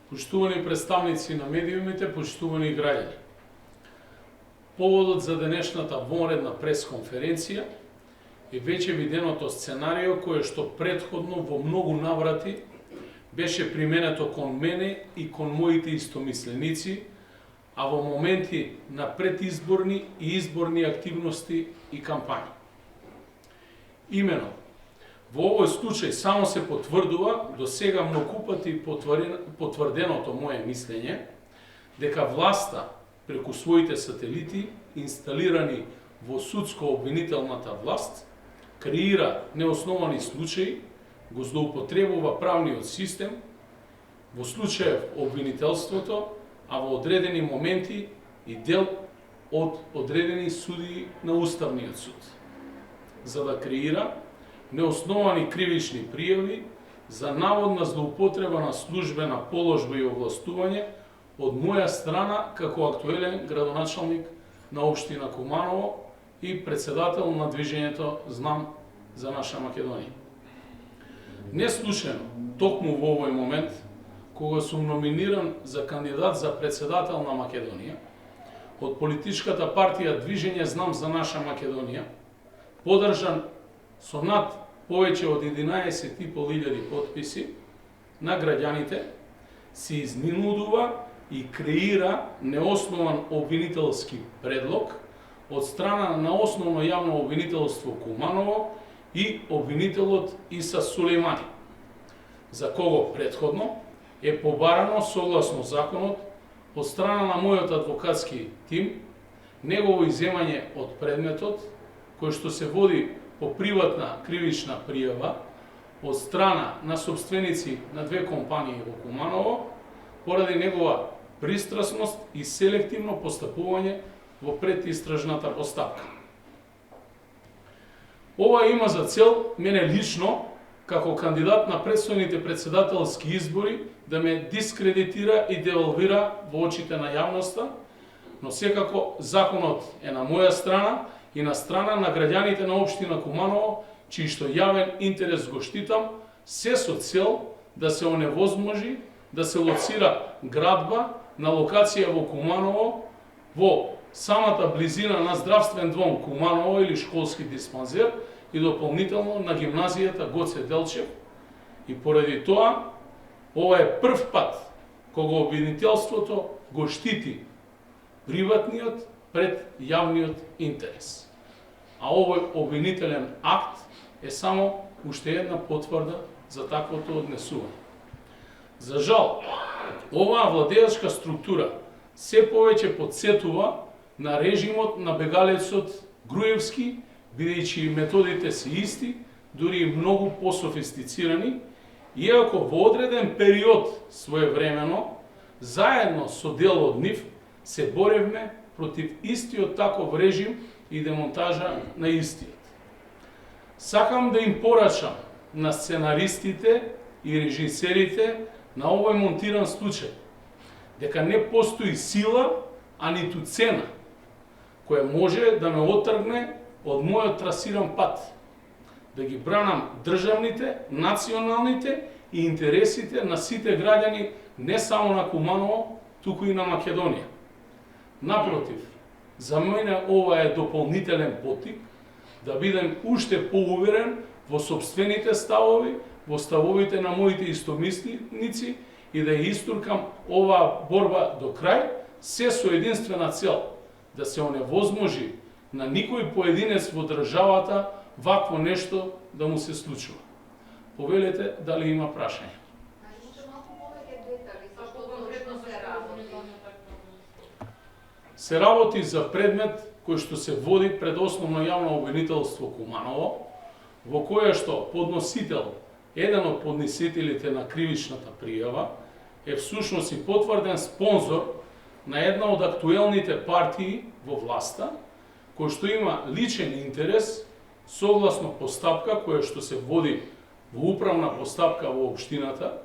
Поштувани представници на медиумите, поштувани граѓани. Поводот за денешната вонредна пресконференција е веќе виденото сценарио кое што претходно во многу наврати беше применето кон мене и кон моите истомисленици, а во моменти на предизборни и изборни активности и кампањи. Имено, во овој случај само се потврдува до сега многупати потврденото мое мислење дека власта преку своите сателити, инсталирани во судско-обвинителната власт, креира неосновани случаи, го злоупотребува правниот систем, во случајов обвинителството, а во одредени моменти и дел од одредени судии на Уставниот суд, за да креира неосновани кривични пријави за наводна злоупотреба на службена положба и овластување од моја страна како актуелен градоначалник на општина Куманово и председател на движењето Знам за наша Македонија. Не случајно, токму во овој момент, кога сум номиниран за кандидат за председател на Македонија, од политичката партија Движење Знам за наша Македонија, подржан со над повеќе од 11.500 потписи на граѓаните, се изнинудува и креира неоснован обвинителски предлог од страна на Основно јавно обвинителство Куманово и обвинителот Иса Сулејмани, за кого претходно е побарано согласно законот од страна на мојот адвокатски тим негово иземање од предметот кој што се води по приватна кривична пријава од страна на собственици на две компании во Куманово поради негова пристрасност и селективно постапување во предистражната постапка. Ова има за цел мене лично, како кандидат на предстојните председателски избори, да ме дискредитира и девалвира во очите на јавноста, но секако законот е на моја страна и на страна на граѓаните на општина Куманово, чиј што јавен интерес го штитам, се со цел да се оневозможи да се лоцира градба на локација во Куманово, во самата близина на здравствен дом Куманово или школски диспанзер и дополнително на гимназијата Гоце Делчев. И поради тоа, ова е прв пат кога обвинителството го штити приватниот пред јавниот интерес. А овој обвинителен акт е само уште една потврда за таквото однесување. За жал, оваа владеачка структура се повеќе подсетува на режимот на бегалецот Груевски, бидејќи методите се исти, дури и многу пософистицирани, иако во одреден период своевремено, заедно со дел од нив, се боревме против истиот таков режим и демонтажа на истиот. Сакам да им порачам на сценаристите и режисерите на овој монтиран случај, дека не постои сила, а ниту цена, која може да ме отргне од мојот трасиран пат, да ги бранам државните, националните и интересите на сите граѓани не само на Куманово, туку и на Македонија. Напротив, за мене ова е дополнителен поттик да бидем уште поуверен во сопствените ставови, во ставовите на моите истомисленици и да ја истуркам оваа борба до крај, се со единствена цел да се оневозможи на никој поединец во државата вакво нешто да му се случува. Повелете дали има прашање. Се работи за предмет кој што се води пред Основно јавно обвинителство Куманово, во која што подносител, еден од подносителите на кривичната пријава, е всушност и потврден спонзор на една од актуелните партии во власта, кој што има личен интерес согласно постапка која што се води во управна постапка во општината,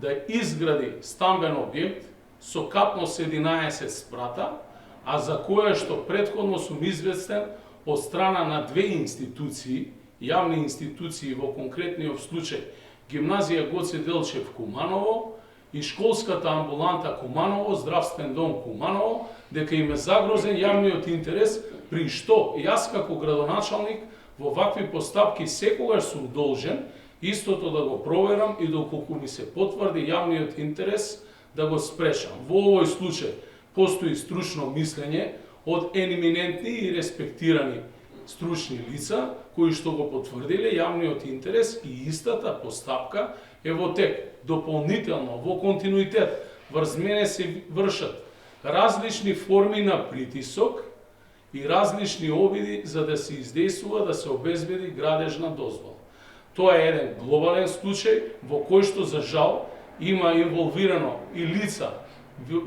да изгради стамбен објект со капност 11 спрата, а за која што претходно сум известен од страна на две институции, јавни институции во конкретниот случај Гимназија Гоце Делчев Куманово и школската амбуланта Куманово, здравствен дом Куманово, дека им е загрозен јавниот интерес, при што јас како градоначалник во вакви постапки секогаш сум должен истото да го проверам и доколку ми се потврди јавниот интерес да го спрешам. Во овој случај постои стручно мислење од еминентни и респектирани стручни лица кои што го потврдиле јавниот интерес и истата постапка е во тек. Дополнително, во континуитет, врз мене се вршат различни форми на притисок и различни обиди за да се издействува да се обезбеди градежна дозвола. Тоа е еден глобален случај во кој што за жал има инволвирано и лица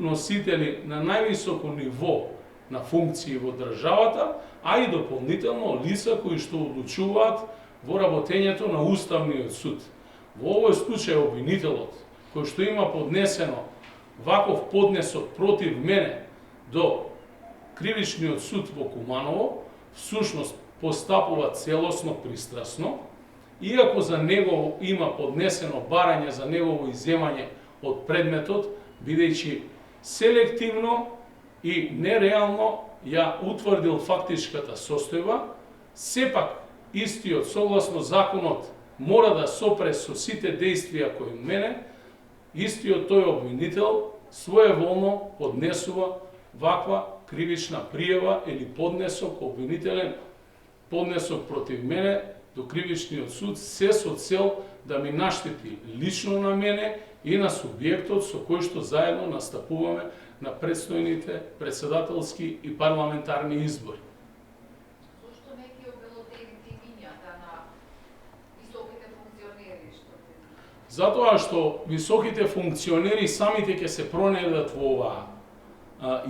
носители на највисоко ниво на функции во државата, а и дополнително лица кои што одлучуваат во работењето на Уставниот суд. Во овој случај обвинителот, кој што има поднесено ваков поднесок против мене до Кривичниот суд во Куманово, всушност постапува целосно пристрасно, иако за него има поднесено барање за негово изземање од предметот, бидејќи селективно и нереално ја утврдил фактичката состојба, сепак истиот согласно законот мора да сопре со сите действија кои мене, истиот тој обвинител своеволно поднесува ваква кривична пријава или поднесок, обвинителен поднесок против мене до Кривичниот суд, се со цел да ми наштети лично на мене и на субјектот со кој што заедно настапуваме на предстојните председателски и парламентарни избори. Зошто не ги обелодените имињата на високите функционери? Затоа што високите функционери самите ќе се пронедат во оваа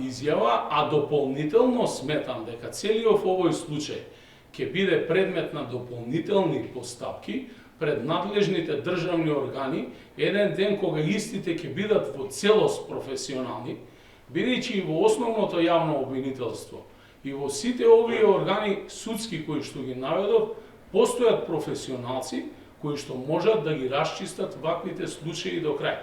изјава, а дополнително сметам дека целиот овој случај ќе биде предмет на дополнителни постапки пред надлежните државни органи еден ден кога истите ќе бидат во целост професионални, бидејќи и во основното јавно обвинителство и во сите овие органи судски кои што ги наведов, постојат професионалци кои што можат да ги расчистат ваквите случаи до крај.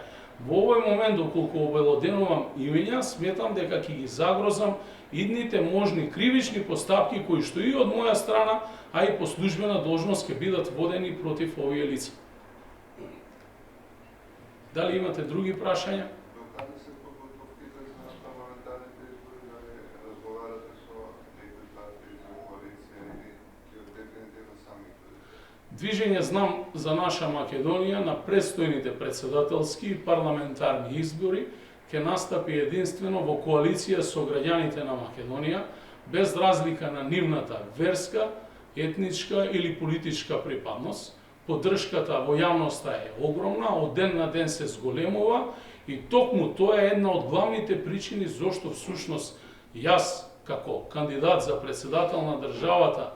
Во овој момент, доколку обелоденувам имења, сметам дека ќе ги загрозам идните можни кривични постапки кои што и од моја страна, а и по службена должност ќе бидат водени против овие лица. Дали имате други прашања? Докаде се подготовките за парламентарните избори, дали разговарате со некои партии за коалиција или ќе дефинитивно сами? Движење Знам за наша Македонија на предстојните председателски и парламентарни избори ќе настапи единствено во коалиција со граѓаните на Македонија, без разлика на нивната верска, етничка или политичка припадност. Поддршката во јавноста е огромна, од ден на ден се зголемува и токму тоа е една од главните причини зошто всушност јас како кандидат за председател на државата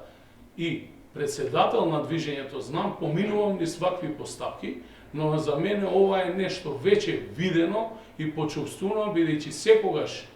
и председател на движењето Знам поминувам низ вакви постапки, но за мене ова е нешто веќе видено и почувствувано, бидејќи секогаш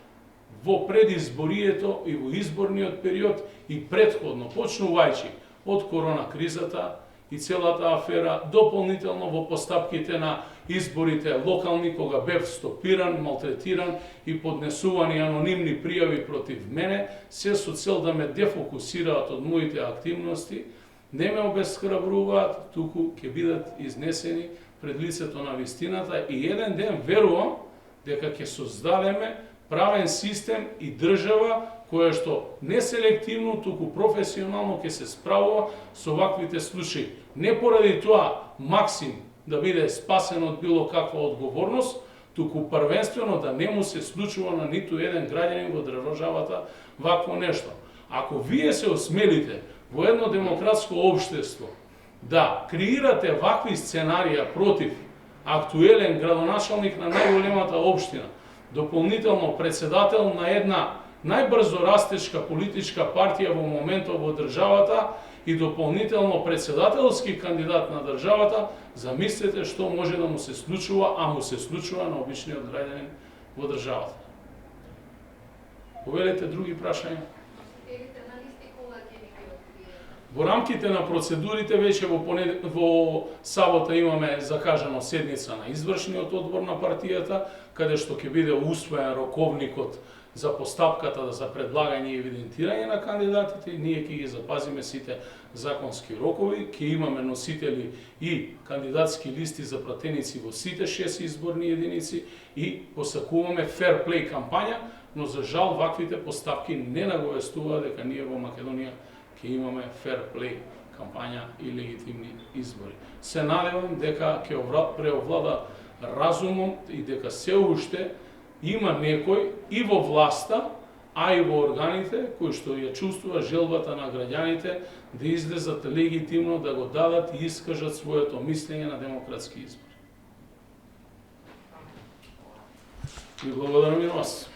во предизборието и во изборниот период и претходно, почнувајќи од корона кризата и целата афера, дополнително во постапките на изборите локални, кога бев стопиран, малтретиран и поднесувани анонимни пријави против мене, се со цел да ме дефокусираат од моите активности, не ме обесхрабруваат, туку ќе бидат изнесени пред лицето на вистината и еден ден верувам дека ќе создадеме правен систем и држава која што не селективно, туку професионално ќе се справува со ваквите случаи. Не поради тоа Максим да биде спасен од било каква одговорност, туку првенствено да не му се случува на ниту еден граѓанин во државата вакво нешто. Ако вие се осмелите во едно демократско општество да креирате вакви сценарија против актуелен градоначалник на најголемата општина, дополнително председател на една најбрзо растечка политичка партија во моментот во државата и дополнително председателски кандидат на државата, замислете што може да му се случува, а му се случува на обичниот граѓанин во државата. Повелете други прашања? Во рамките на процедурите веќе во сабота имаме закажано седница на извршниот одбор на партијата, каде што ќе биде усвоен роковникот за постапката за предлагање и евидентирање на кандидатите. Ние ќе ги запазиме сите законски рокови, ќе имаме носители и кандидатски листи за пратеници во сите 6 изборни единици и посакуваме fair play кампања, но за жал ваквите постапки не наговестуваат дека ние во Македонија ќе имаме fair play кампања и легитимни избори. Се надевам дека ќе преовлада разумот и дека се уште има некој и во власта, а и во органите кои што ја чувствува желбата на граѓаните да излезат легитимно, да го дадат и искажат своето мислење на демократски избори. И благодарам и на вас.